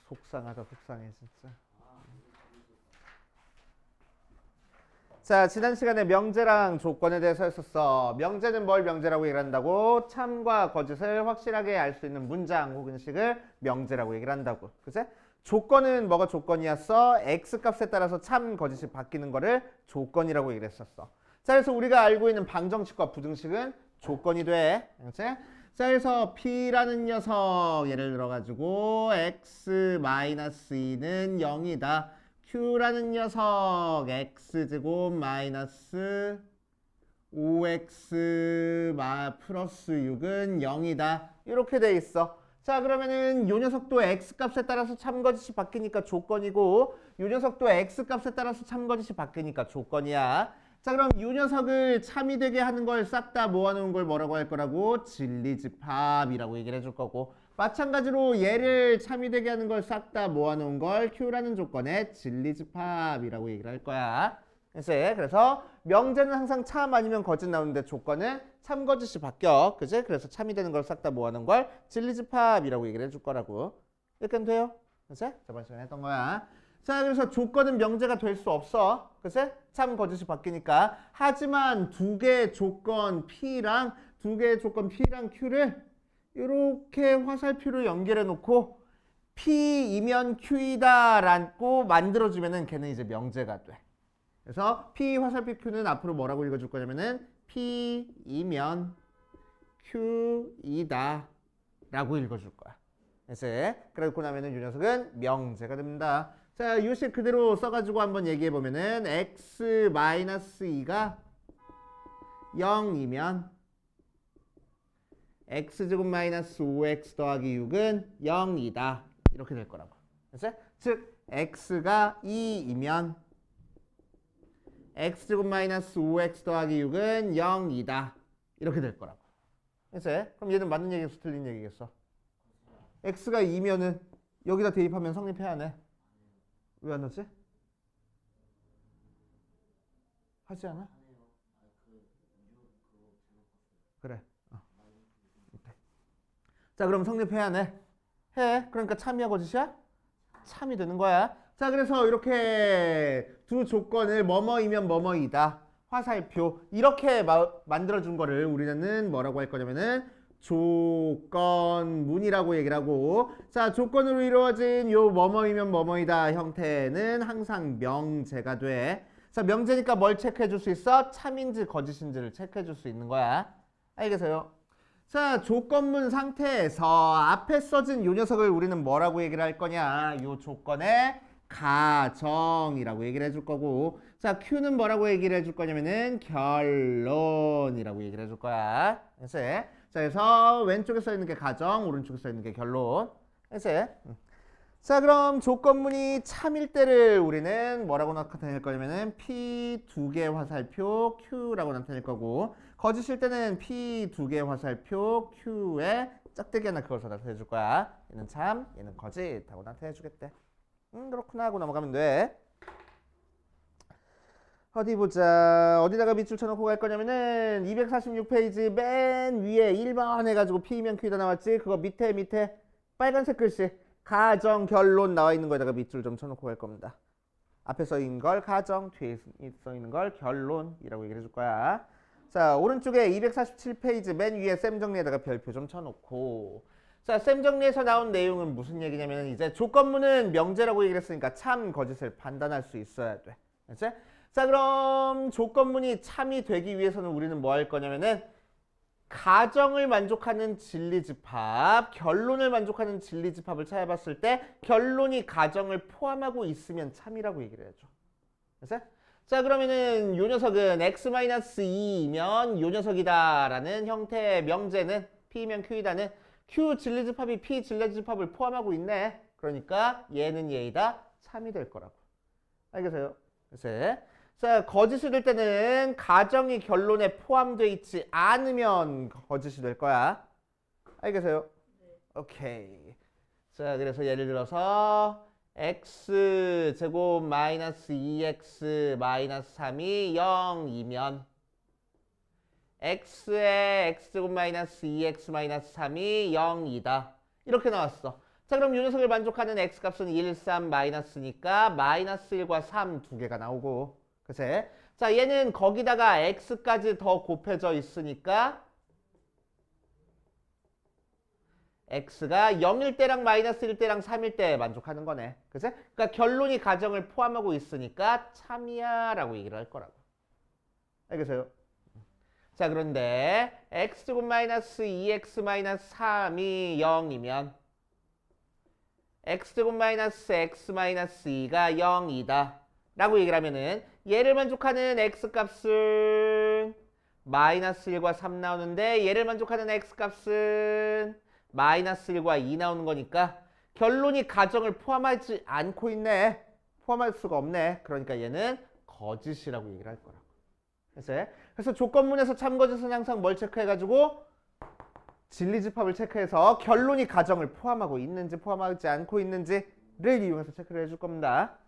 속상하다 속상해 진짜. 자, 지난 시간에 명제랑 조건에 대해서 했었어. 명제는 뭘 명제라고 얘기를 한다고? 참과 거짓을 확실하게 알 수 있는 문장 혹은 식을 명제라고 얘기를 한다고. 그치? 조건은 뭐가 조건이었어? x 값에 따라서 참, 거짓이 바뀌는 거를 조건이라고 얘기를 했었어. 자, 그래서 우리가 알고 있는 방정식과 부등식은 조건이 돼. 그치? 자, 그래서 P라는 녀석 예를 들어가지고 x-2는 0이다. Q라는 녀석 x제곱 마이너스 5x 플러스 6은 0이다. 이렇게 돼 있어. 자, 그러면은 요 녀석도 x 값에 따라서 참거짓이 바뀌니까 조건이고 요 녀석도 x 값에 따라서 참거짓이 바뀌니까 조건이야. 자, 그럼 요 녀석을 참이 되게 하는 걸 싹 다 모아놓은 걸 뭐라고 할 거라고? 진리집합이라고 얘기를 해줄 거고, 마찬가지로 얘를 참이 되게 하는 걸 싹 다 모아놓은 걸 Q라는 조건에 진리집합이라고 얘기를 할 거야. 그래서 명제는 항상 참 아니면 거짓 나오는데 조건은 참 거짓이 바뀌어. 그지? 그래서 참이 되는 걸 싹 다 모아놓은 걸 진리집합이라고 얘기를 해줄 거라고. 이렇게 하면 돼요. 그치? 저번 시간에 했던 거야. 자, 그래서 조건은 명제가 될 수 없어. 그치? 참 거짓이 바뀌니까. 하지만 두 개의 조건 P랑 Q를 이렇게 화살표로 연결해 놓고 P이면 Q이다라고 만들어주면은 걔는 이제 명제가 돼. 그래서 P 화살표 Q는 앞으로 뭐라고 읽어줄 거냐면은 P이면 Q이다 라고 읽어줄 거야. 그러고 나면은 이 녀석은 명제가 됩니다. 자, 요식 그대로 써가지고 한번 얘기해보면은 x-2가 0이면 x제곱 마이너스 5x 더하기 6은 0이다. 이렇게 될 거라고. 즉 x가 2이면 x제곱 마이너스 5x 더하기 6은 0이다. 이렇게 될 거라고. 그럼 얘는 맞는 얘기겠어? 틀린 얘기겠어? x가 2면은 여기다 대입하면 성립해야 하네. 왜 안 넣지? 하지 않아? 그래. 자, 그럼 성립해야 하네. 해. 그러니까 참이야 거짓이야? 참이 되는 거야. 자, 그래서 이렇게 두 조건을 뭐뭐이면 뭐뭐이다. 화살표 이렇게 만들어준 거를 우리는 뭐라고 할 거냐면은 조건문이라고 얘기를 하고, 자, 조건으로 이루어진 요 뭐뭐이면 뭐뭐이다 형태는 항상 명제가 돼. 자, 명제니까 뭘 체크해 줄 수 있어? 참인지 거짓인지를 체크해 줄 수 있는 거야. 알겠어요? 자, 조건문 상태에서 앞에 써진 요 녀석을 우리는 뭐라고 얘기를 할 거냐? 요 조건의 가정이라고 얘기를 해줄 거고, 자, Q는 뭐라고 얘기를 해줄 거냐면은 결론이라고 얘기를 해줄 거야. 자, 그래서 왼쪽에 써 있는 게 가정, 오른쪽에 써 있는 게 결론. 자, 그럼 조건문이 참일 때를 우리는 뭐라고 나타낼 거냐면은 P 두 개 화살표 Q라고 나타낼 거고, 거짓일 때는 P 두 개 화살표 Q에 짝대기 하나 그어서 나타내 줄 거야. 얘는 참, 얘는 거짓 하고 나타내 주겠대. 그렇구나 하고 넘어가면 돼. 어디 보자. 어디다가 밑줄 쳐놓고 갈 거냐면은 246페이지 맨 위에 1번 해가지고 P면 Q다 나왔지? 그거 밑에 빨간색 글씨 가정 결론 나와 있는 거에다가 밑줄 좀 쳐놓고 갈 겁니다. 앞에 써 있는 걸 가정, 뒤에 써 있는 걸 결론이라고 얘기해 줄 거야. 자, 오른쪽에 247페이지 맨 위에 쌤 정리에다가 별표 좀 쳐놓고, 자, 쌤 정리에서 나온 내용은 무슨 얘기냐면 이제 조건문은 명제라고 얘기를 했으니까 참, 거짓을 판단할 수 있어야 돼. 그치? 자, 그럼 조건문이 참이 되기 위해서는 우리는 뭐 할 거냐면은 가정을 만족하는 진리집합, 결론을 만족하는 진리집합을 찾아봤을 때 결론이 가정을 포함하고 있으면 참이라고 얘기를 해줘. 그치? 자, 그러면은 요 녀석은 x-2이면 요 녀석이다 라는 형태의 명제는 P면 Q이다는 Q 진리집합이 P 진리집합을 포함하고 있네. 그러니까 얘는 얘이다. 참이 될 거라고. 알겠어요? 그래서 자, 거짓이 될 때는 가정이 결론에 포함되어 있지 않으면 거짓이 될 거야. 알겠어요? 오케이. 자, 그래서 예를 들어서 x제곱 마이너스 2x 마이너스 3이 0이면 x의 x제곱 마이너스 2x 마이너스 3이 0이다. 이렇게 나왔어. 자, 그럼 요 녀석을 만족하는 x값은 1, 3, 마이너스니까 마이너스 1과 3 두 개가 나오고. 그치? 자, 얘는 거기다가 x까지 더 곱해져 있으니까 x가 0일 때랑 마이너스 1 때랑 3일 때 만족하는 거네. 그치? 그러니까 결론이 가정을 포함하고 있으니까 참이야 라고 얘기를 할 거라고. 알겠어요? 자, 그런데 x제곱 마이너스 2x 마이너스 3이 0이면 x제곱 마이너스 x 마이너스 2가 0이다 라고 얘기를 하면은 얘를 만족하는 x값은 마이너스 1과 3 나오는데 얘를 만족하는 x값은 마이너스 1과 2 나오는 거니까 결론이 가정을 포함하지 않고 있네. 포함할 수가 없네. 그러니까 얘는 거짓이라고 얘기를 할 거라고. 그래서 조건문에서 참거짓은 항상 뭘 체크해가지고 진리집합을 체크해서 결론이 가정을 포함하고 있는지 포함하지 않고 있는지를 이용해서 체크를 해줄 겁니다.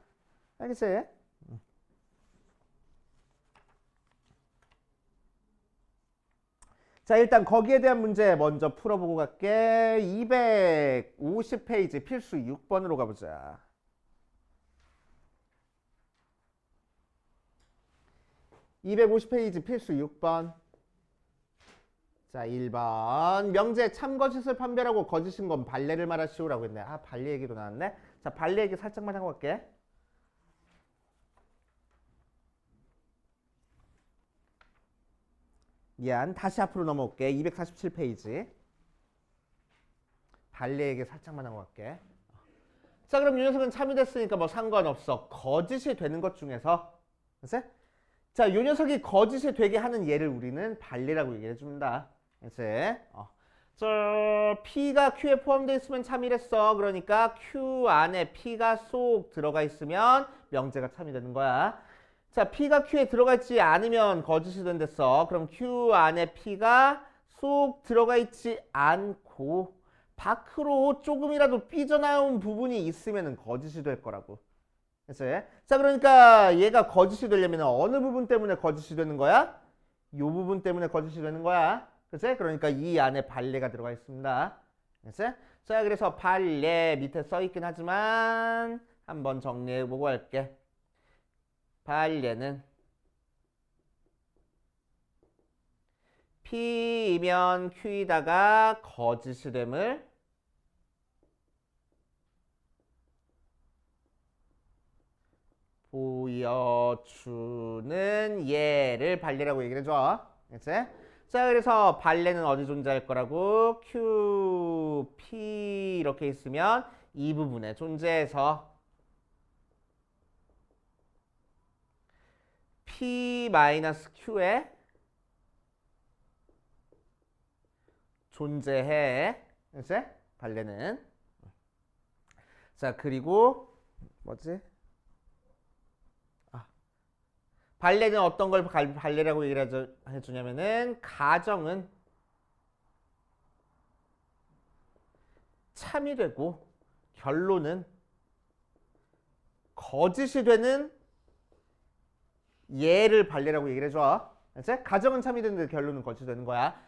알겠어요? 자, 일단 거기에 대한 문제 먼저 풀어보고 갈게. 250페이지 필수 6번으로 가보자. 250페이지 필수 6번. 자, 1번. 명제 참거짓을 판별하고 거짓인 건 발레를 말하시오라고 했네. 아, 발레 얘기도 나왔네. 자, 발레 얘기 살짝만 하고 갈게. 미안. 다시 앞으로 넘어올게. 247페이지. 발레 얘기 살짝만 하고 갈게. 자, 그럼 이 녀석은 참이 됐으니까 뭐 상관없어. 거짓이 되는 것 중에서. 그치? 자, 이 녀석이 거짓이 되게 하는 예를 우리는 발레라고 얘기해 줍니다. 그치? 저 P가 Q에 포함되어 있으면 참이랬어. 그러니까 Q 안에 P가 쏙 들어가 있으면 명제가 참이 되는 거야. 자, P가 Q에 들어가 있지 않으면 거짓이 된댔어. 그럼 Q 안에 P가 쏙 들어가 있지 않고 밖으로 조금이라도 삐져나온 부분이 있으면 거짓이 될 거라고. 그치? 자, 그러니까 얘가 거짓이 되려면 어느 부분 때문에 거짓이 되는 거야? 요 부분 때문에 거짓이 되는 거야. 그치? 그러니까 이 안에 발레가 들어가 있습니다. 그치? 자, 그래서 발레 밑에 써 있긴 하지만 한번 정리해보고 할게. 발레는 P이면 Q이다가 거짓이 됨을 보여주는 예를 발레라고 얘기를 해줘. 그치? 자, 그래서 발레는 어디 존재할 거라고? Q, P 이렇게 있으면 이 부분에 존재해서 P-Q에 존재해. 그치? 발레는. 자, 그리고 뭐지? 발레는 어떤 걸 발레라고 얘기를 해주냐면은 가정은 참이 되고 결론은 거짓이 되는 예를 발레라고 얘기를 해줘. 그치? 가정은 참이 되는데 결론은 거짓이 되는 거야.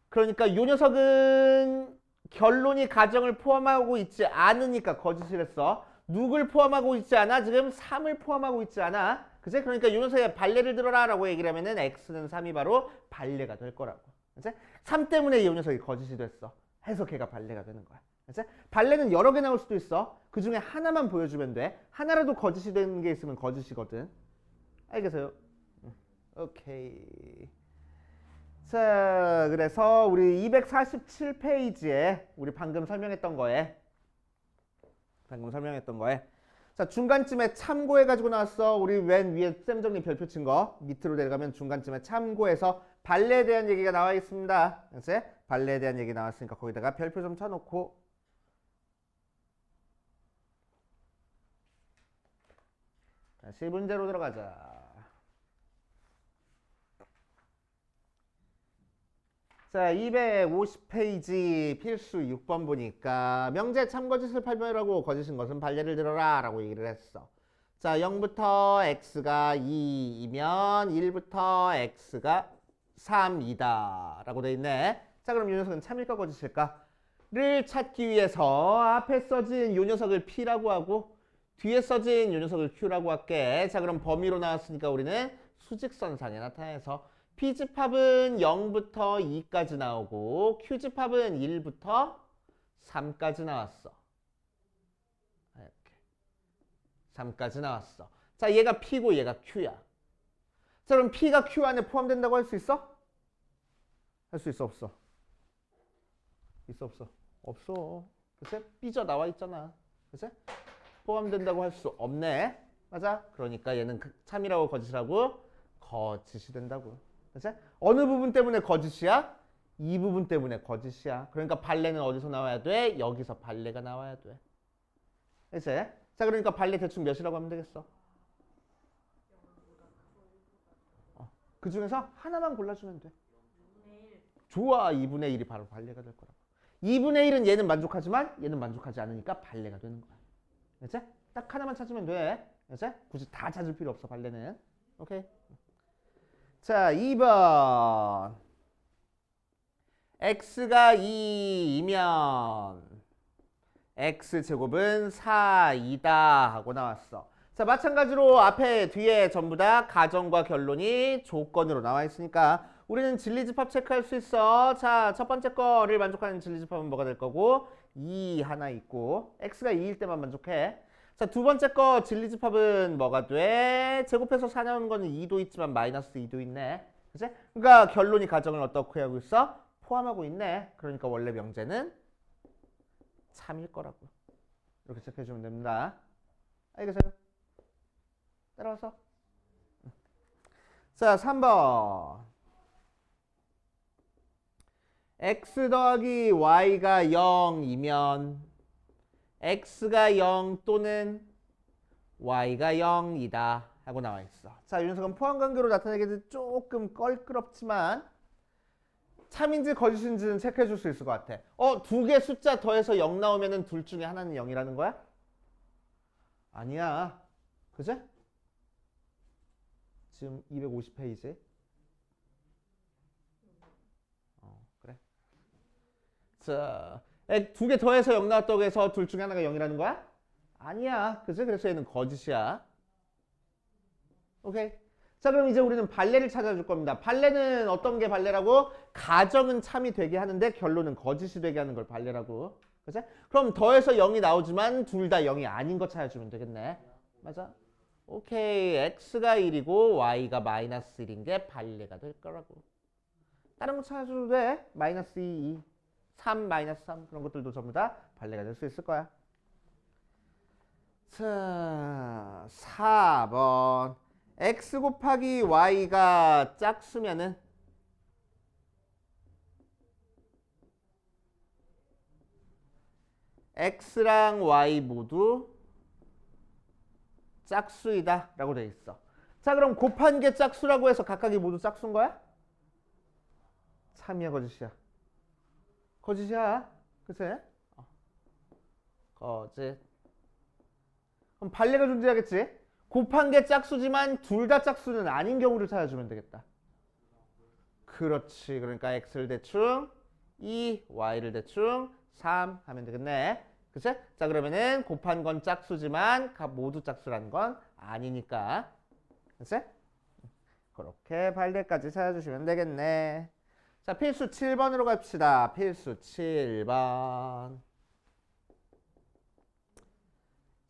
그러니까 이 녀석은 결론이 가정을 포함하고 있지 않으니까 거짓을 했어. 누굴 포함하고 있지 않아? 지금 3을 포함하고 있지 않아? 그치? 그러니까 이 녀석의 발레를 들어라 라고 얘기를 하면은 x는 3이 바로 발레가 될 거라고. 그치? 3 때문에 이 녀석이 거짓이 됐어. 해서 걔가 발레가 되는 거야. 그치? 발레는 여러 개 나올 수도 있어. 그 중에 하나만 보여주면 돼. 하나라도 거짓이 되는 게 있으면 거짓이거든. 알겠어요? 오케이. 자, 그래서 우리 247페이지에 우리 방금 설명했던 거에 자, 중간쯤에 참고해가지고 나왔어. 우리 맨 위에 쌤 정리 별표 친 거 밑으로 내려가면 중간쯤에 참고해서 발레에 대한 얘기가 나와 있습니다. 그치? 발레에 대한 얘기 나왔으니까 거기다가 별표 좀 쳐놓고 다시 문제로 들어가자. 자, 250페이지 필수 6번 보니까 명제 참거짓을 판별하고 거짓인 것은 발레를 들어라 라고 얘기를 했어. 자, 0부터 x가 2이면 1부터 x가 3이다 라고 돼 있네. 자, 그럼 이 녀석은 참일까 거짓일까? 를 찾기 위해서 앞에 써진 요 녀석을 P라고 하고 뒤에 써진 요 녀석을 Q라고 할게. 자, 그럼 범위로 나왔으니까 우리는 수직선상에 나타내서 P집합은 0부터 2까지 나오고 Q집합은 1부터 3까지 나왔어. 이렇게 3까지 나왔어. 자, 얘가 P고 얘가 Q야. 자, 그럼 P가 Q 안에 포함된다고 할 수 있어? 할 수 있어, 없어? 있어, 없어? 없어. 그치? 삐져 나와 있잖아. 그치? 포함된다고 할 수 없네. 맞아? 그러니까 얘는 참이라고 거짓이라고? 거짓이 된다고. 그치? 어느 부분 때문에 거짓이야? 이 부분 때문에 거짓이야. 그러니까 발레는 어디서 나와야 돼? 여기서 발레가 나와야 돼. 그치? 자, 그러니까 발레 대충 몇이라고 하면 되겠어? 그 중에서 하나만 골라주면 돼. 좋아. 2분의 1이 바로 발레가 될 거라고. 2분의 1은 얘는 만족하지만 얘는 만족하지 않으니까 발레가 되는 거야. 그치? 딱 하나만 찾으면 돼. 그치? 굳이 다 찾을 필요 없어, 발레는. 오케이? 자, 2번. x가 2이면 x제곱은 4이다 하고 나왔어. 자, 마찬가지로 앞에 뒤에 전부 다 가정과 결론이 조건으로 나와 있으니까 우리는 진리집합 체크할 수 있어. 자, 첫 번째 거를 만족하는 진리집합은 뭐가 될 거고 2 하나 있고 x가 2일 때만 만족해. 자, 두 번째 거 진리집합은 뭐가 돼? 제곱해서 4 나오는 거는 2도 있지만 마이너스 2도 있네. 그치? 그러니까 결론이 가정을 어떻게 하고 있어? 포함하고 있네. 그러니까 원래 명제는 참일 거라고. 이렇게 체크해주면 됩니다. 알겠어요? 따라와서. 자, 3번. x 더하기 y가 0이면 x가 0 또는 y가 0이다 하고 나와 있어. 자, 이 녀석은 포함관계로 나타내기 조금 껄끄럽지만 참인지 거짓인지는 체크해 줄 수 있을 것 같아. 두 개 숫자 더해서 0 나오면은 둘 중에 하나는 0이라는 거야? 아니야. 그지? 지금 250페이지. 그래. 자, 두 개 더해서 0 나왔다고 해서 둘 중에 하나가 0이라는 거야? 아니야. 그지? 그래서 얘는 거짓이야. 오케이. 자, 그럼 이제 우리는 발레를 찾아줄 겁니다. 발레는 어떤 게 발레라고? 가정은 참이 되게 하는데 결론은 거짓이 되게 하는 걸 발레라고. 그치? 그럼 더해서 0이 나오지만 둘 다 0이 아닌 거 찾아주면 되겠네. 맞아? 오케이. x가 1이고 y가 마이너스 1인 게 발레가 될 거라고. 다른 거 찾아줘도 돼. 마이너스 2, 3, 마이너스 3 그런 것들도 전부 다 발레가 될 수 있을 거야. 자, 4번. x 곱하기 y가 짝수면은 x랑 y 모두 짝수이다 라고 돼 있어. 자, 그럼 곱한 게 짝수라고 해서 각각이 모두 짝수인 거야? 참이야, 거짓이야? 거짓이야. 그치? 거짓. 그럼 발레가 존재하겠지? 곱한 게 짝수지만 둘 다 짝수는 아닌 경우를 찾아주면 되겠다. 그렇지. 그러니까 x를 대충 2, y를 대충 3 하면 되겠네. 그치? 자, 그러면은 곱한 건 짝수지만 모두 짝수라는 건 아니니까. 그치? 그렇게 발레까지 찾아주시면 되겠네. 자, 필수 7번으로 갑시다. 필수 7번.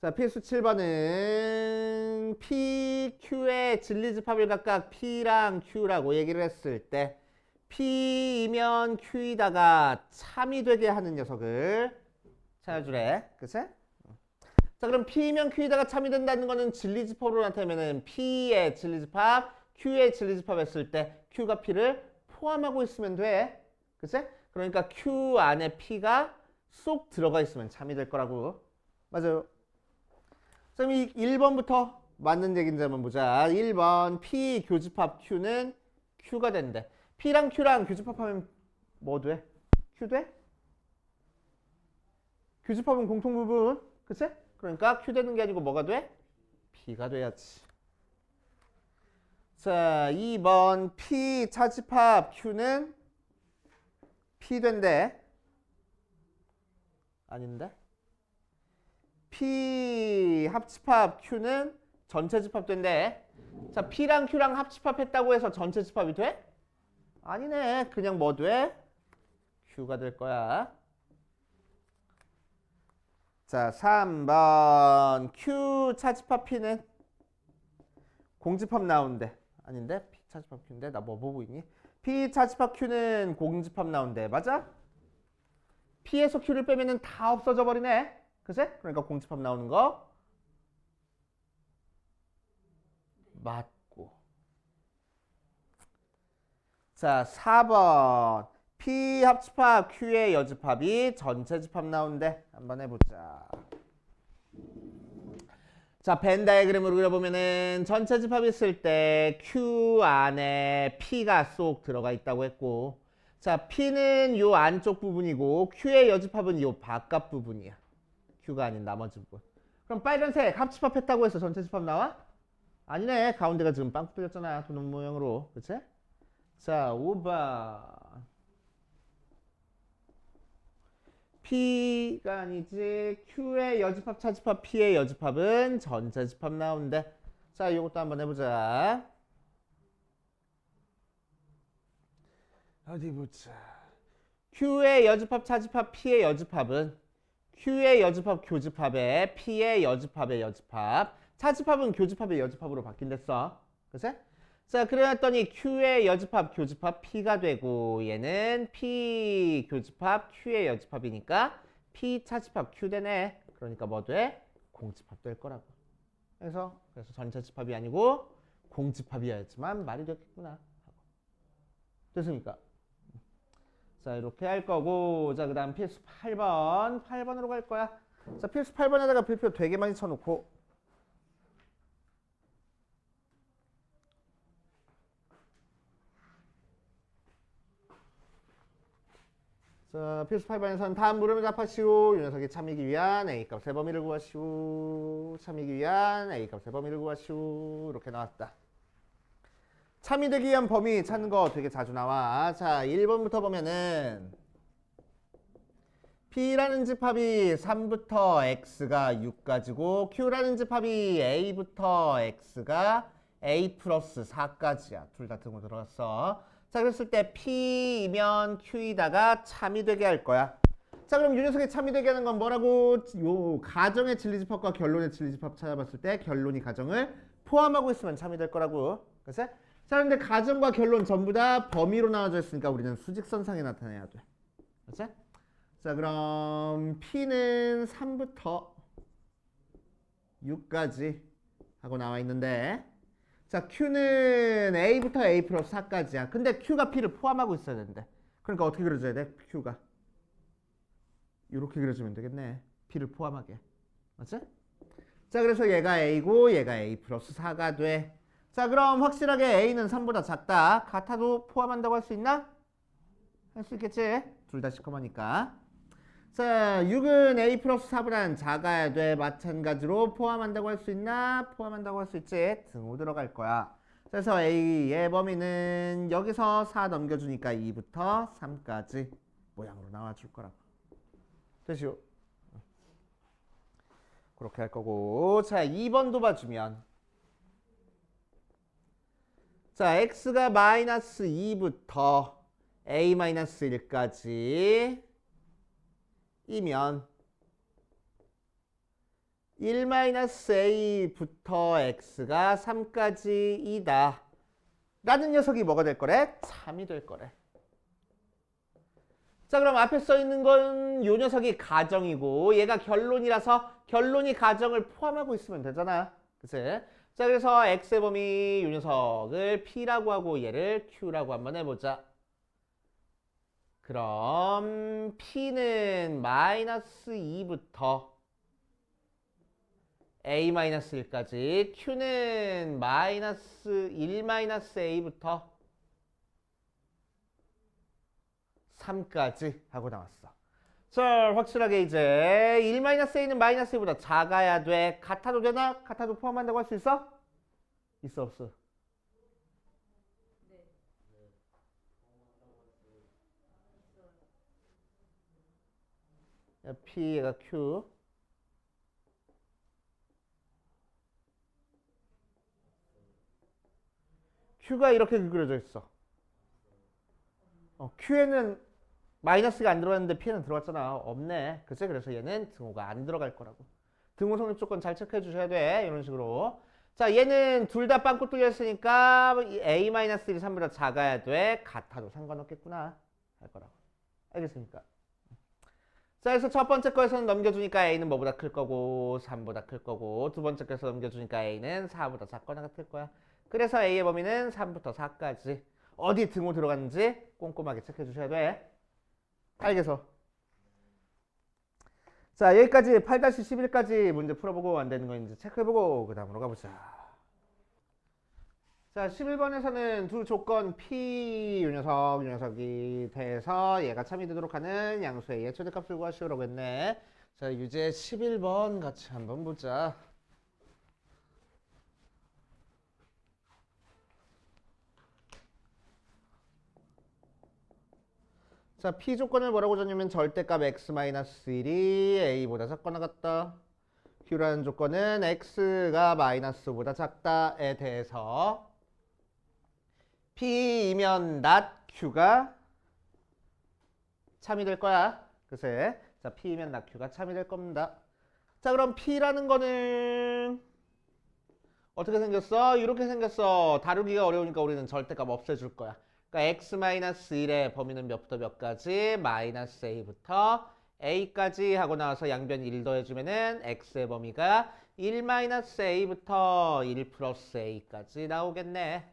자, 필수 7번은 P, Q의 진리집합을 각각 P랑 Q라고 얘기를 했을 때 P이면 Q이다가 참이 되게 하는 녀석을 찾아주래. 그치? 자, 그럼 P이면 Q이다가 참이 된다는 거는 진리집합으로 나타내면 P의 진리집합, Q의 진리집합 했을 때 Q가 P를 포함하고 있으면 돼. 그치? 그러니까 Q 안에 P가 쏙 들어가 있으면 참이 될 거라고. 맞아요. 그럼 이 1번부터 맞는 얘기인지 한번 보자. 1번 P 교집합 Q는 Q가 된대. P랑 Q랑 교집합하면 뭐 돼? Q 돼? 교집합은 공통부분. 그치? 그러니까 Q 되는 게 아니고 뭐가 돼? P가 돼야지. 자, 2번 P 차집합 Q는 P 된대. 아닌데? P 합집합 Q는 전체 집합된대. 자, P랑 Q랑 합집합했다고 해서 전체 집합이 돼? 아니네. 그냥 뭐 돼? Q가 될 거야. 자, 3번 Q 차집합 P는 공집합 나온대. 아닌데? P 차집합 Q인데? 나 뭐 보고 있니? P 차집합 Q는 공집합 나온대. 맞아? P에서 Q를 빼면은 다 없어져 버리네. 그치? 그러니까 공집합 나오는 거 맞고. 자, 4번 P 합집합 Q의 여집합이 전체 집합 나온대. 한번 해보자. 자, 벤 다이어그램으로 그려보면은 전체 집합 있을 때 Q 안에 P가 쏙 들어가 있다고 했고, 자, P는 요 안쪽 부분이고 Q의 여집합은 요 바깥 부분이야. Q가 아닌 나머지 부분. 그럼 빨간색 합집합 했다고 해서 전체 집합 나와? 아니네. 가운데가 지금 빵꾸 뚫렸잖아. 도넛 모양으로. 그치? 자, 5번 P가 아니지. Q의 여집합, 차집합, P의 여집합은 전체 집합 나오는데. 자, 이것도 한번 해보자. 어디 보자. Q의 여집합, 차집합, P의 여집합은 Q의 여집합, 교집합에 P의 여집합의 여집합, 차집합은 교집합의 여집합으로 바뀐댔어. 그치? 자, 그랬더니 Q의 여집합, 교집합 P가 되고, 얘는 P 교집합, Q의 여집합이니까 P 차집합 Q 되네. 그러니까 뭐 돼? 공집합 될 거라고. 그래서 전체 집합이 아니고 공집합이어야지만 말이 됐겠구나. 됐습니까? 자, 이렇게 할 거고, 자, 그 다음 필수 8번. 8번으로 갈 거야. 자, 필수 8번에다가 별표 되게 많이 쳐놓고, 자, 필수 8번에서는 다음 물음을 답하시오. 이 녀석이 참이기 위한 A값의 범위를 구하시오. 참이기 위한 A값의 범위를 구하시오. 이렇게 나왔다. 참이 되기 위한 범위 찾는 거 되게 자주 나와. 자, 1번부터 보면은 P라는 집합이 3부터 X가 6까지고 Q라는 집합이 A부터 X가 A 플러스 4까지야. 둘 다 등호 들어갔어. 자, 그랬을 때 P이면 Q이다가 참이 되게 할 거야. 자, 그럼 이 녀석이 참이 되게 하는 건 뭐라고? 요 가정의 진리집합과 결론의 진리집합 찾아봤을 때 결론이 가정을 포함하고 있으면 참이 될 거라고. 그치? 자, 근데 가정과 결론 전부 다 범위로 나눠져 있으니까 우리는 수직선상에 나타내야 돼. 그치? 자, 그럼 P는 3부터 6까지 하고 나와 있는데, 자, Q는 A부터 A 플러스 4까지야. 근데 Q가 P를 포함하고 있어야 되는데. 그러니까 어떻게 그려줘야 돼? Q가. 이렇게 그려주면 되겠네. P를 포함하게. 맞지? 자, 그래서 얘가 A고 얘가 A 플러스 4가 돼. 자, 그럼 확실하게 A는 3보다 작다. 같아도 포함한다고 할 수 있나? 할 수 있겠지? 둘 다 시커머니까. 자, 6은 A 플러스 4보다는 작아야 돼. 마찬가지로 포함한다고 할 수 있나? 포함한다고 할 수 있지. 등호 들어갈 거야. 그래서 A의 범위는 여기서 4 넘겨주니까 2부터 3까지 모양으로 나와줄 거라고. 되시오? 그렇게 할 거고. 자, 2번도 봐주면, 자, X가 마이너스 2부터 A 마이너스 1까지 이면 1-A부터 X가 3까지이다 라는 녀석이 뭐가 될 거래? 참이 될 거래. 자, 그럼 앞에 써 있는 건 요 녀석이 가정이고 얘가 결론이라서 결론이 가정을 포함하고 있으면 되잖아. 그치? 자, 그래서 X의 범위 요 녀석을 P라고 하고 얘를 Q라고 한번 해보자. 그럼 P는 마이너스 2부터 A-1까지, Q는 마이너스 1-A부터 3까지 하고 나왔어. 자, 확실하게 이제 1-A는 마이너스 2보다 작아야 돼. 같아도 되나? 같아도 포함한다고 할 수 있어? 있어, 없어? P 얘가 Q. Q가 이렇게 그려져 있어. Q에는 마이너스가 안 들어갔는데 P는 들어갔잖아. 없네. 그치? 그래서 얘는 등호가 안 들어갈 거라고. 등호 성립 조건 잘 체크해 주셔야 돼. 이런 식으로. 자, 얘는 둘 다 빵꾸 뚫려 있으니까 A-1이 3보다 작아야 돼. 같아도 상관없겠구나. 할 거라고. 알겠습니까? 자, 그래서 첫 번째 거에서는 넘겨주니까 A는 뭐보다 클 거고 3보다 클 거고 두 번째 거에서 넘겨주니까 A는 4보다 작거나 같을 거야. 그래서 A의 범위는 3부터 4까지. 어디 등호 들어갔는지 꼼꼼하게 체크해 주셔야 돼. 알겠어. 자, 여기까지 8-11까지 문제 풀어보고 안 되는 거 이제 체크해보고 그 다음으로 가보자. 자, 11번에서는 두 조건 P 요 녀석이 돼서 얘가 참이 되도록 하는 양수의 A의 최대값을 구하시오라고 했네. 자, 유제 11번 같이 한번 보자. 자, P 조건을 뭐라고 줬냐면 절대값 x-1이 A보다 작거나 같다. Q라는 조건은 X가 마이너스보다 작다에 대해서 P이면 not Q가 참이 될 거야. 글쎄. 자, P이면 not Q가 참이 될 겁니다. 자, 그럼 P라는 거는 어떻게 생겼어? 이렇게 생겼어. 다루기가 어려우니까 우리는 절대값 없애줄 거야. 그러니까 x-1의 범위는 몇부터 몇까지? 마이너스 a부터 a까지 하고 나와서 양변 1 더해주면은 x의 범위가 1-a부터 1 플러스 a까지 나오겠네.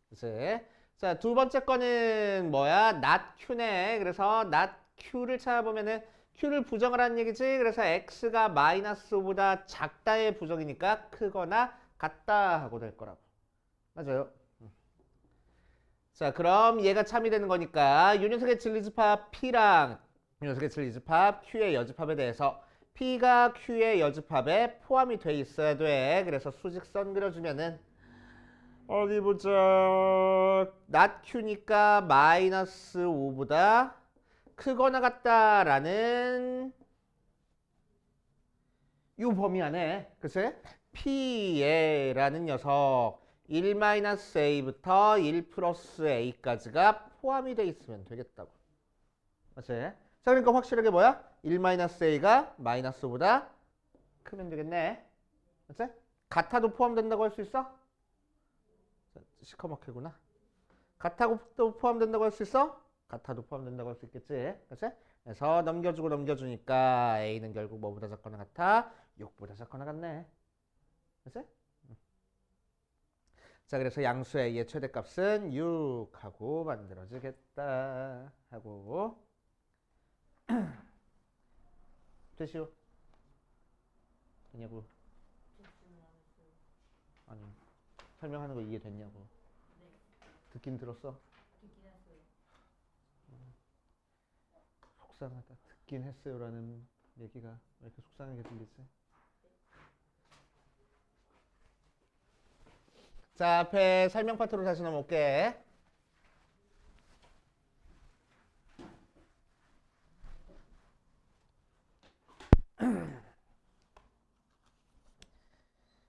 그치? 자, 두 번째 거는 뭐야? not q네. 그래서 not q를 찾아보면은 q를 부정을 하는 얘기지. 그래서 x가 마이너스 5보다 작다의 부정이니까 크거나 같다 하고 될 거라고. 맞아요. 자, 그럼 얘가 참이 되는 거니까 요 녀석의 진리집합 P랑 요 녀석의 진리집합 Q의 여집합에 대해서 P가 Q의 여집합에 포함이 돼 있어야 돼. 그래서 수직선 그려주면은 어디 보자. not Q니까 마이너스 5보다 크거나 같다라는 요 범위 안에 그치? P라는 녀석 1-a부터 1 플러스 a까지가 포함이 돼 있으면 되겠다고. 맞지? 자, 그러니까 확실하게 뭐야? 1-a가 마이너스 보다 크면 되겠네. 맞지? 같아도 포함된다고 할 수 있어? 시커멓게구나. 같아도 포함된다고 할 수 있어? 같아도 포함된다고 할 수 있겠지. 그치? 그래서 넘겨주고 넘겨주니까 a는 결국 뭐보다 작거나 같아? 6보다 작거나 같네. 그치? 자, 그래서 양수 a의 최대값은 6 하고 만들어지겠다 하고 되시오? 되냐고? 아니, 설명하는 거 이해됐냐고? 듣긴 들었어? 속상하다. 듣긴 했어요라는 얘기가 왜 이렇게 속상하게 들리지? 자, 앞에 설명 파트로 다시 넘어올게.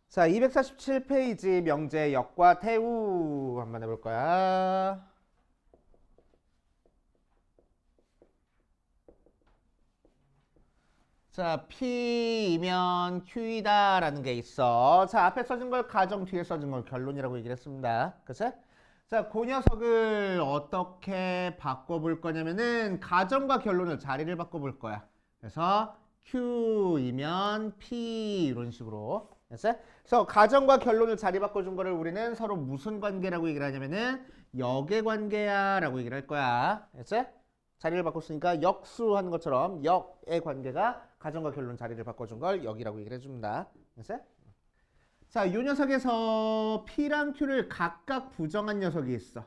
자, 247페이지 명제 역과 태우 한번 해볼 거야. 자, P이면 Q이다 라는 게 있어. 자, 앞에 써진 걸 가정, 뒤에 써진 걸 결론이라고 얘기를 했습니다. 그치? 자, 그 녀석을 어떻게 바꿔볼 거냐면은 가정과 결론을 자리를 바꿔볼 거야. 그래서 Q이면 P 이런 식으로. 됐어? 그래서 가정과 결론을 자리 바꿔준 거를 우리는 서로 무슨 관계라고 얘기를 하냐면은 역의 관계야 라고 얘기를 할 거야. 됐어? 자리를 바꿨으니까 역수 하는 것처럼 역의 관계가 가정과 결론 자리를 바꿔준 걸 역이라고 얘기를 해줍니다. 됐어? 자, 이 녀석에서 P랑 Q를 각각 부정한 녀석이 있어.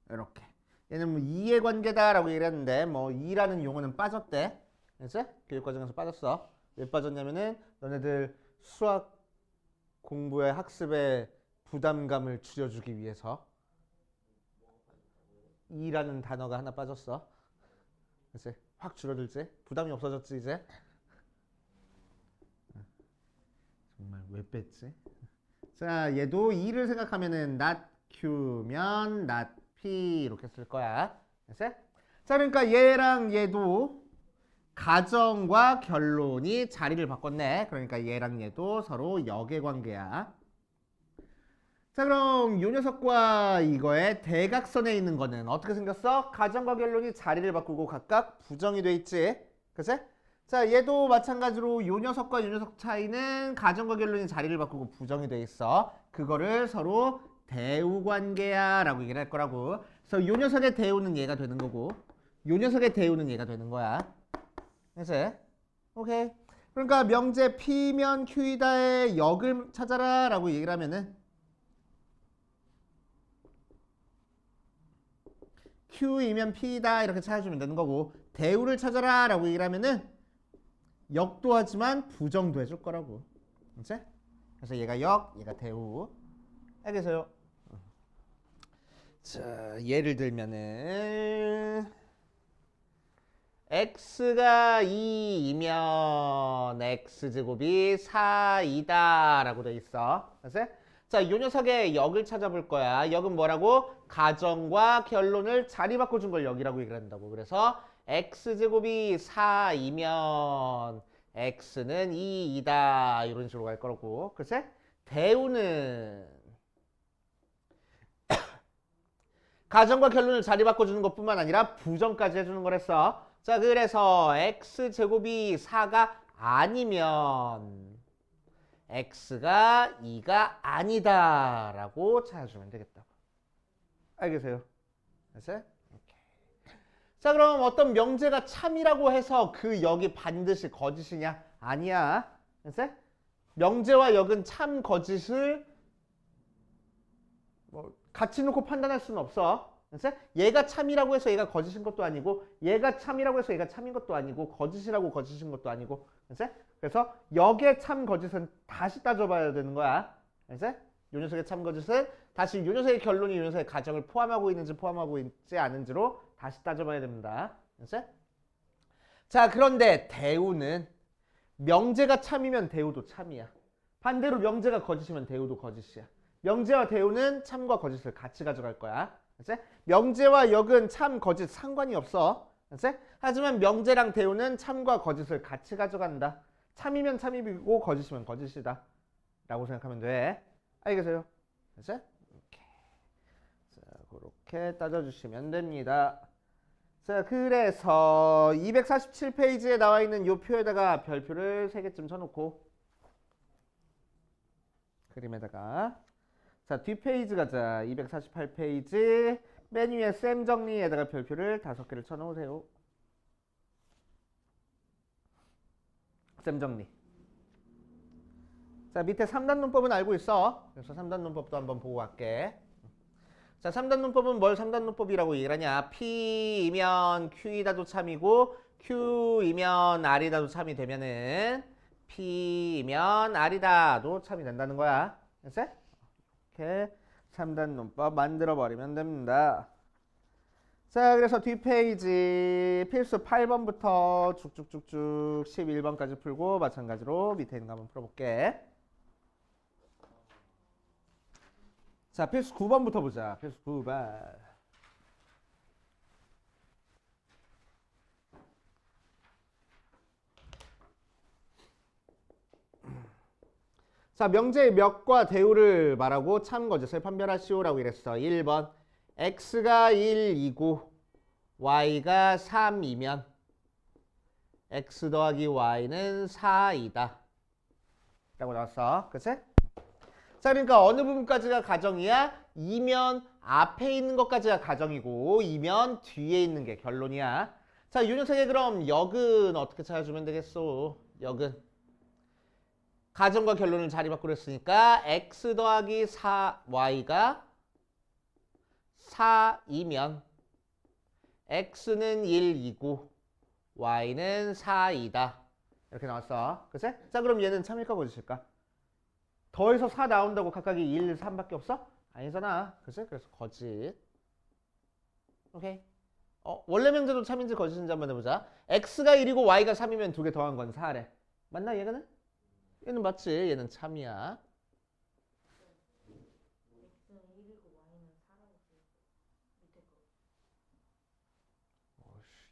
이렇게. 얘는 뭐 2의 관계다라고 얘기를 했는데 뭐 2라는 용어는 빠졌대. 됐어? 교육과정에서 빠졌어. 왜 빠졌냐면은 너네들 수학 공부의 학습에 부담감을 줄여주기 위해서 2라는 단어가 하나 빠졌어. 그치? 확 줄어들지? 부담이 없어졌지 이제? 정말 왜 뺐지? 자, 얘도 2를 생각하면은 not Q면 not P 이렇게 쓸 거야. 됐어? 자, 그러니까 얘랑 얘도 가정과 결론이 자리를 바꿨네. 그러니까 얘랑 얘도 서로 역의 관계야. 자, 그럼 요 녀석과 이거의 대각선에 있는 거는 어떻게 생겼어? 가정과 결론이 자리를 바꾸고 각각 부정이 돼 있지. 그치? 자, 얘도 마찬가지로 요 녀석과 요 녀석 차이는 가정과 결론이 자리를 바꾸고 부정이 돼 있어. 그거를 서로 대우관계야 라고 얘기를 할 거라고. 그래서 요 녀석의 대우는 얘가 되는 거고 요 녀석의 대우는 얘가 되는 거야. 그치? 오케이. 그러니까 명제 P면 Q이다의 역을 찾아라 라고 얘기를 하면은 Q이면 P다 이렇게 찾아주면 되는 거고 대우를 찾아라 라고 얘기를 하면은 역도 하지만 부정도 해줄 거라고. 그치? 그래서 얘가 역, 얘가 대우. 알겠어요? 자, 예를 들면은 x가 2이면 x제곱이 4이다 라고 돼 있어. 그치? 자, 이 녀석의 역을 찾아볼 거야. 역은 뭐라고? 가정과 결론을 자리 바꿔준 걸 역이라고 얘기를 한다고. 그래서 x제곱이 4이면 x는 2이다 이런 식으로 갈 거라고. 그치? 대우는 가정과 결론을 자리 바꿔주는 것뿐만 아니라 부정까지 해주는 거랬어. 자, 그래서 x제곱이 4가 아니면 x가 2가 아니다 라고 찾아주면 되겠다고. 알겠어요? 됐어요? 오케이. 자, 그럼 어떤 명제가 참이라고 해서 그 역이 반드시 거짓이냐? 아니야. 됐어요? 명제와 역은 참 거짓을 같이 놓고 판단할 수는 없어. 됐어요? 얘가 참이라고 해서 얘가 거짓인 것도 아니고 얘가 참이라고 해서 얘가 참인 것도 아니고 거짓이라고 거짓인 것도 아니고. 됐어요? 그래서 역의 참 거짓은 다시 따져봐야 되는 거야. 됐어요? 요 녀석의 참 거짓은 다시 요 녀석의 결론이 요 녀석의 가정을 포함하고 있는지 포함하고 있지 않은지로 다시 따져봐야 됩니다. 됐어요? 자, 그런데 대우는 명제가 참이면 대우도 참이야. 반대로 명제가 거짓이면 대우도 거짓이야. 명제와 대우는 참과 거짓을 같이 가져갈 거야. 알았지? 명제와 역은 참, 거짓 상관이 없어. 알았지? 하지만 명제랑 대우는 참과 거짓을 같이 가져간다. 참이면 참이고 거짓이면 거짓이다. 라고 생각하면 돼. 알겠어요? 알았지? 오케이. 자, 그렇게 따져주시면 됩니다. 자, 그래서 247페이지에 나와 있는 이 표에다가 별표를 3개쯤 쳐놓고 그림에다가 자, 뒷페이지 가자. 248페이지 맨 위에 쌤 정리에다가 별표를 5개를 쳐놓으세요. 쌤 정리. 자, 밑에 3단 문법은 알고 있어. 그래서 3단 문법도 한번 보고 갈게. 자, 3단 문법은 뭘 3단 문법이라고 얘기를 하냐? P이면 Q이다도 참이고 Q이면 R이다도 참이 되면은 P이면 R이다도 참이 된다는 거야. 됐어? 이렇게 3단 문법 만들어 버리면 됩니다. 자, 그래서 뒷페이지 필수 8번부터 쭉쭉쭉쭉 11번까지 풀고 마찬가지로 밑에 있는 거 한번 풀어볼게. 자, 필수 9번부터 보자. 필수 9번. 자, 명제의 몇과 대우를 말하고 참 거짓을 판별하시오라고 이랬어. 1번. x가 1이고 y가 3이면 x 더하기 y는 4이다. 라고 나왔어. 그치? 자, 그러니까 어느 부분까지가 가정이야? 이면 앞에 있는 것까지가 가정이고 이면 뒤에 있는 게 결론이야. 자, 이 녀석의 그럼 역은 어떻게 찾아주면 되겠소? 역은 가정과 결론을 자리 바꾸려 했으니까 x 더하기 4y가 4이면 x는 1이고 y는 4이다. 이렇게 나왔어. 그치? 자, 그럼 얘는 참일까 거짓일까? 더해서 4 나온다고 각각이 1, 3밖에 없어? 아니잖아. 그치? 그래서 거짓. 오케이. 원래 명제도 참인지 거짓인지 한번 해보자. x가 1이고 y가 3이면 두 개 더한 건 4래. 맞나 얘는? 얘는 맞지. 얘는 참이야.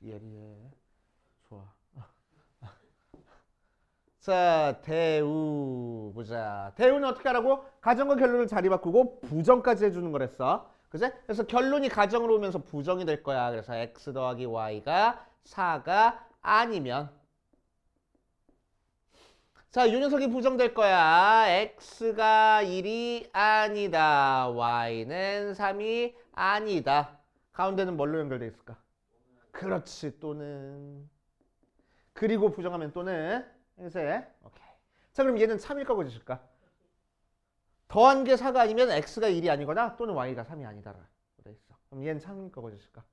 예리해. 좋아. 자, 대우 보자. 대우는 어떻게 하라고? 가정과 결론을 자리 바꾸고 부정까지 해주는 거랬어. 그제? 그래서 결론이 가정으로 오면서 부정이 될 거야. 그래서 x 더하기 y가 4가 아니면 자, 요 녀석이 부정될 거야. x가 1이 아니다. y는 3이 아니다. 가운데는 뭘로 연결돼 있을까? 그렇지. 또는 그리고 부정하면 또는 해세. 오케이. 자, 그럼 얘는 참일까 거짓일까? 더한 게 4가 아니면 x가 1이 아니거나 또는 y가 3이 아니다라 돼 있어. 그럼 얘는 참일까 거짓일까?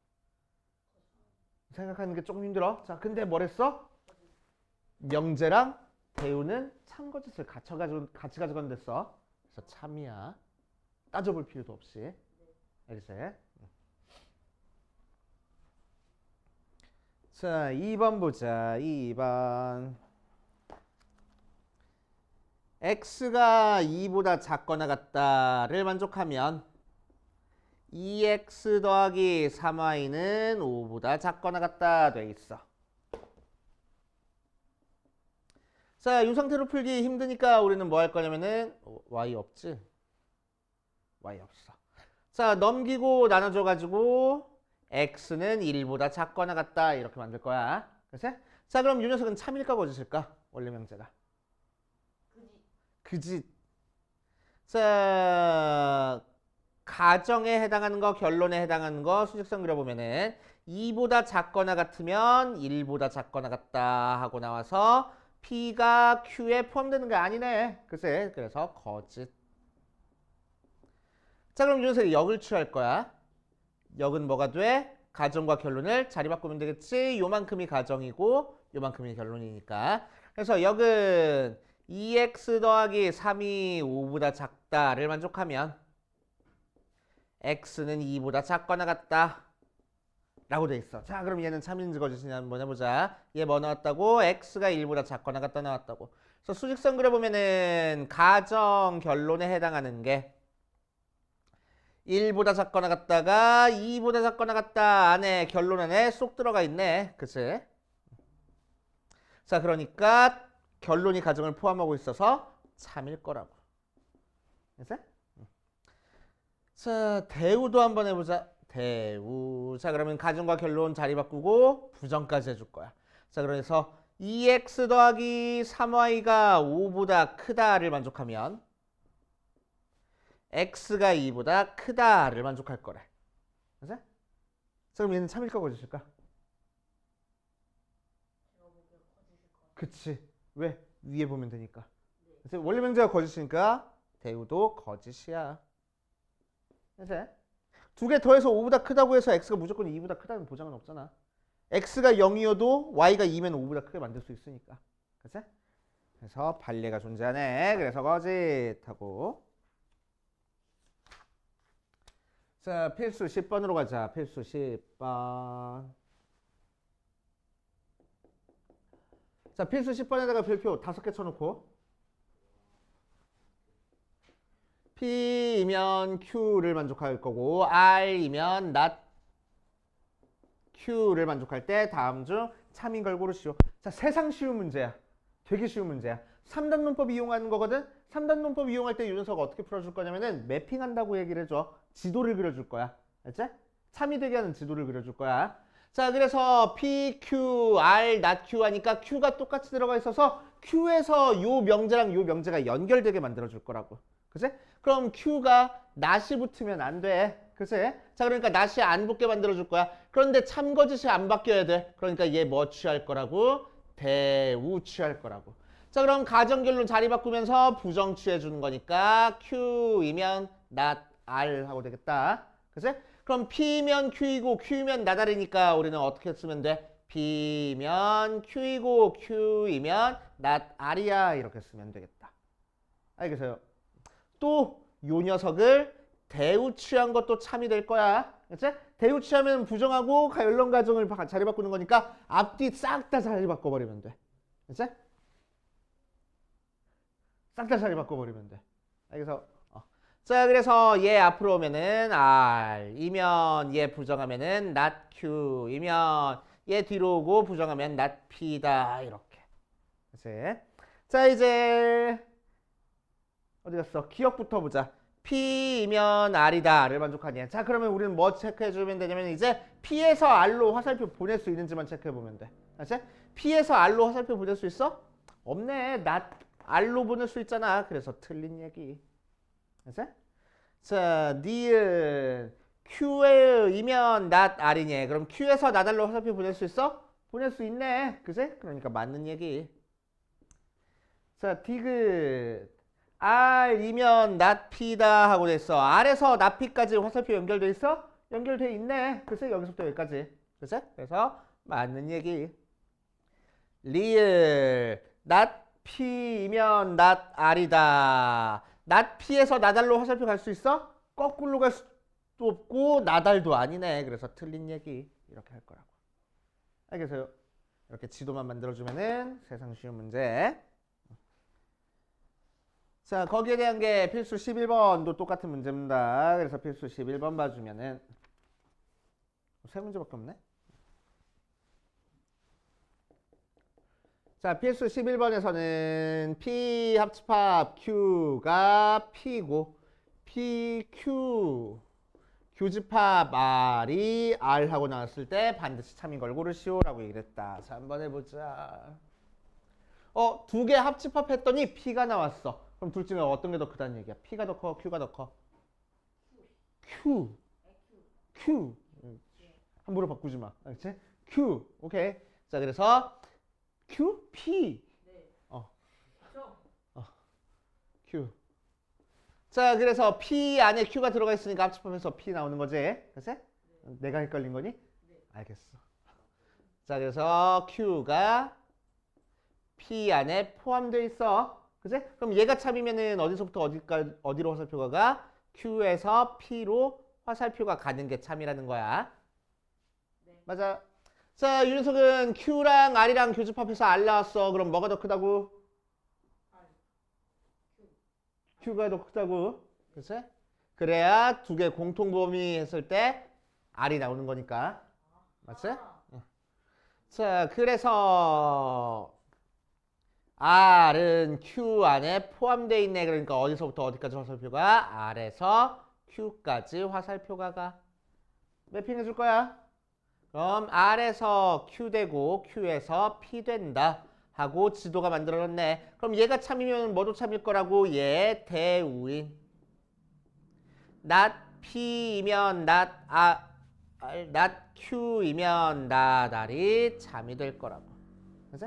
생각하는 게 조금 힘들어. 자, 근데 뭐랬어? 명제랑 대우는 참 거짓을 같이 가져가는 됐어. 그래서 참이야. 따져볼 필요도 없이. 알겠어요? 자, 2번 보자. 2번. x가 2보다 작거나 같다를 만족하면 2x 더하기 3y는 5보다 작거나 같다 돼 있어. 자, 이 상태로 풀기 힘드니까 우리는 뭐 할 거냐면은 y 없지? y 없어. 자, 넘기고 나눠줘 가지고 x는 1보다 작거나 같다 이렇게 만들 거야. 그치? 자, 그럼 이 녀석은 참일까 거짓일까? 원래 명제가. 그지. 자, 가정에 해당하는 거, 결론에 해당하는 거 수직선 그려보면은 2보다 작거나 같으면 1보다 작거나 같다 하고 나와서 P가 Q에 포함되는 게 아니네. 글쎄, 그래서 거짓. 자, 그럼 윤석이 역을 취할 거야. 역은 뭐가 돼? 가정과 결론을 자리 바꾸면 되겠지. 요만큼이 가정이고 요만큼이 결론이니까. 그래서 역은 2x 더하기 3이 5보다 작다를 만족하면 x는 2보다 작거나 같다 라고 돼 있어. 자, 그럼 얘는 참인지 거짓인지 한번 해보자. 얘 뭐 나왔다고? x가 1보다 작거나 같다 나왔다고. 그래서 수직선 그려보면은 가정 결론에 해당하는 게 1보다 작거나 같다가 2보다 작거나 같다 안에 결론 안에 쏙 들어가 있네. 그치? 자, 그러니까 결론이 가정을 포함하고 있어서 참일 거라고. 됐어? 자, 대우도 한번 해보자. 대우. 자, 그러면 가정과 결론 자리 바꾸고 부정까지 해줄 거야. 자, 그래서 2x 더하기 3y가 5보다 크다를 만족하면 x가 2보다 크다를 만족할 거래. 됐어? 자, 그럼 얘는 참일까 거짓일까? 그치. 왜? 위에 보면 되니까. 그래서 원래 명제가 거짓이니까 대우도 거짓이야. 그래서 두 개 더해서 5보다 크다고 해서 x가 무조건 2보다 크다는 보장은 없잖아. x가 0이어도 y가 2면 5보다 크게 만들 수 있으니까. 그치? 그래서 반례가 존재하네. 그래서 거짓하고. 자, 필수 10번으로 가자. 필수 10번. 자, 필수 10번에다가 별표 5개 쳐놓고 P이면 Q를 만족할 거고 R이면 not Q를 만족할 때 다음 중 참인 걸 고르시오. 자, 세상 쉬운 문제야. 되게 쉬운 문제야. 3단 논법 이용하는 거거든. 3단 논법 이용할 때 윤서가 어떻게 풀어줄 거냐면은 매핑한다고 얘기를 해줘. 지도를 그려줄 거야. 알지? 참이 되게 하는 지도를 그려줄 거야. 자, 그래서 P, Q, R, not Q 하니까 Q가 똑같이 들어가 있어서 Q에서 요 명제랑 요 명제가 연결되게 만들어줄 거라고. 그치? 그럼 Q가 not이 붙으면 안 돼. 그치? 자, 그러니까 not이 안 붙게 만들어줄 거야. 그런데 참거짓이 안 바뀌어야 돼. 그러니까 얘 뭐 취할 거라고? 대우 취할 거라고. 자, 그럼 가정결론 자리 바꾸면서 부정 취해주는 거니까 Q이면 not R 하고 되겠다. 그치? 그럼 P면 Q이고 Q면 나다르니까 우리는 어떻게 쓰면 돼? P면 Q이고 Q이면 not R이야 이렇게 쓰면 되겠다. 알겠어요? 또 요 녀석을 대우 취한 것도 참이 될 거야. 그치? 대우치하면 부정하고 연론 가정을 자리 바꾸는 거니까 앞뒤 싹 다 자리 바꿔버리면 돼. 그치? 싹 다 자리 바꿔버리면 돼. 그래서 자, 그래서 얘 앞으로 오면은 R이면 얘 부정하면은 not Q이면 얘 뒤로 오고 부정하면 not P다. 이렇게. 그치? 자, 이제 어디 갔어? 기억부터 보자. P이면 R이다를 만족하냐. 자, 그러면 우리는 뭐 체크해주면 되냐면 이제 P에서 R로 화살표 보낼 수 있는지만 체크해보면 돼. 알지? P에서 R로 화살표 보낼 수 있어? 없네. not R로 보낼 수 있잖아. 그래서 틀린 얘기. 알지? 자, 니은 Q이면 not R이냐. 그럼 Q에서 not R로 화살표 보낼 수 있어? 보낼 수 있네. 그지? 그러니까 맞는 얘기. 자, 디귿 R이면 not P다 하고 됐어. R에서 not P까지 화살표 연결돼 있어? 연결돼 있네. 글쎄 여기서부터 여기까지. 그치? 그래서 맞는 얘기. 리을 not P이면 not R이다. not P에서 not R로 화살표 갈 수 있어? 거꾸로 갈 수도 없고 not R도 아니네. 그래서 틀린 얘기. 이렇게 할 거라고. 알겠어요? 이렇게 지도만 만들어주면은 세상 쉬운 문제. 자, 거기에 대한 게 필수 11번도 똑같은 문제입니다. 그래서 필수 11번 봐주면은 세 문제밖에 없네. 자, 필수 11번에서는 P 합집합 Q가 P고 PQ 교집합 R이 R하고 나왔을 때 반드시 참인 걸 고르시오라고 얘기를 했다. 자, 한번 해보자. 두 개 합집합했더니 P가 나왔어. 그럼 둘 중에 어떤 게 더 크다는 얘기야? P가 더 커? Q가 더 커? Q. 함부로 바꾸지 마. 알겠지? Q. 오케이. 자, 그래서 Q, P. Q. 자, 그래서 P 안에 Q가 들어가 있으니까 합집합해서 P 나오는 거지. 그치? 내가 헷갈린 거니? 알겠어. 자, 그래서 Q가 P 안에 포함되어 있어. 그치? 그럼 얘가 참이면은 어디서부터 어디로 화살표가 가? Q에서 P로 화살표가 가는 게 참이라는 거야. 네. 맞아. 자, 윤석은 Q랑 R이랑 교집합해서 R 나왔어. 그럼 뭐가 더 크다고? Q가 더 크다고. 그치? 그래야 두 개 공통 범위 했을 때 R이 나오는 거니까. 맞지? 자, 그래서 R은 Q 안에 포함되어 있네. 그러니까 어디서부터 어디까지 화살표가? R에서 Q까지 화살표가 가. 매핑 해줄 거야. 그럼 R에서 Q 되고 Q에서 P 된다 하고 지도가 만들어졌네. 그럼 얘가 참이면 뭐도 참일 거라고? 얘 대우인. not P이면 not Q이면 not R이 참이 될 거라고. 그치?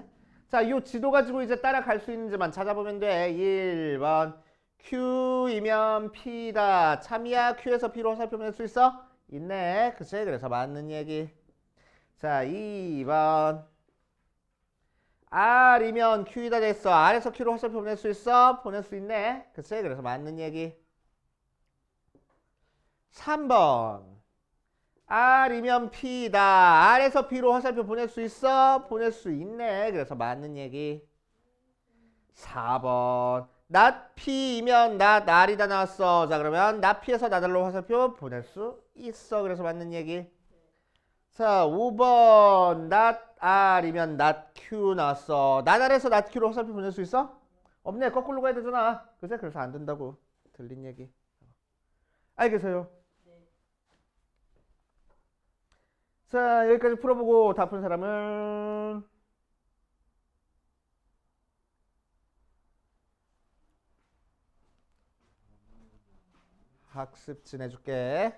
자, 이 지도 가지고 이제 따라갈 수 있는지만 찾아보면 돼. 1번 Q이면 P다. 참이야? Q에서 P로 화살표 보낼 수 있어? 있네. 그치? 그래서 맞는 얘기. 자, 2번 R이면 Q이다 됐어. R에서 Q로 화살표 보낼 수 있어? 보낼 수 있네. 그치? 그래서 맞는 얘기. 3번 R이면 P다. R에서 P로 화살표 보낼 수 있어? 보낼 수 있네. 그래서 맞는 얘기. 4번 not P이면 not R이다 나왔어. 자, 그러면 not P에서 not R로 화살표 보낼 수 있어. 그래서 맞는 얘기. 자, 5번 not R이면 not Q 나왔어. not R에서 not Q로 화살표 보낼 수 있어? 없네. 거꾸로 가야 되잖아. 그래? 그래서 안 된다고. 들린 얘기. 알겠어요? 자, 여기까지 풀어보고 다 푼 사람은 학습 지내줄게.